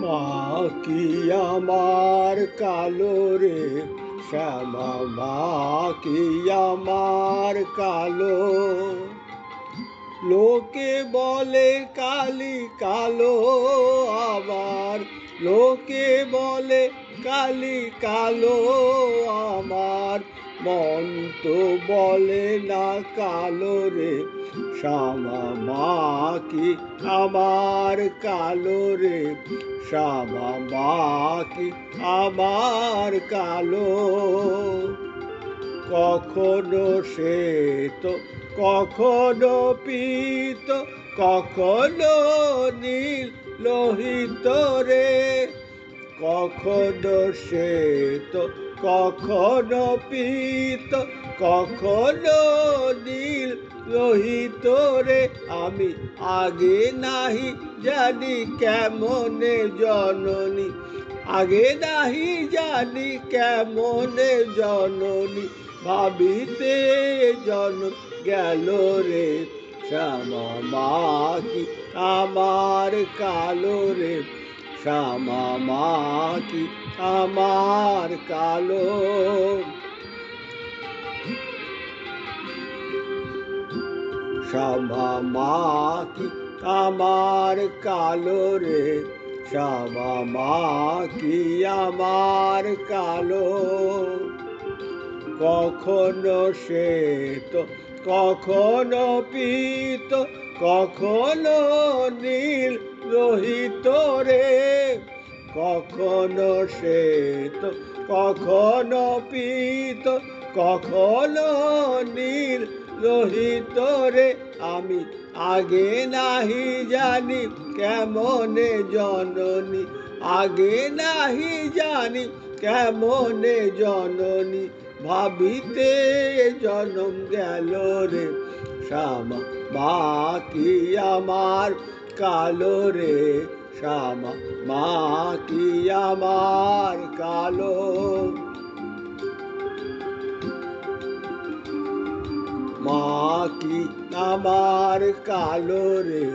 মা কি আমার কালো রে শ্যামা, মা কি আমার কালো। লোকে বলে কালি কালো, আবার লোকে বলে কালি কালো আমার, মন তো বলে না কালো রে শ্যামা, মা কি আমার কালো রে শ্যামা, মা কি আমার কালো। কখনো শ্বেত কখনো পীত, কখনো নীল লোহিত রে, কখনো শ্বেত কখনো পীত, কখনো নীল লোহিত রে। আমি আগে নাহি জানি কেমনে জননী, আগে নাহি জানি কেমনে জননী, ভাবিতে জন্ম গেল রে শ্যামা, মা কি আমার কালো রে শ্যামা, মা কি আমার কালো। শ্যামা, মা কি আমার কালো রে শ্যামা, মা কি আমার কালো। কখনো শ্বেত কখনো পীত, কখনো নীল লোহিত রে, কখনো শ্বেত কখনো পীত, কখনো নীল লোহিত রে। আমি আগে নাহি জানি কেমনে জননী, আগে নাহি জানি কেমনে জননী, ভাবিতে জনম গেল রে শ্যামা, মা কি আমার কালো রে শ্যামা, মা কি আমার কালো। মা কি আমার কালো রে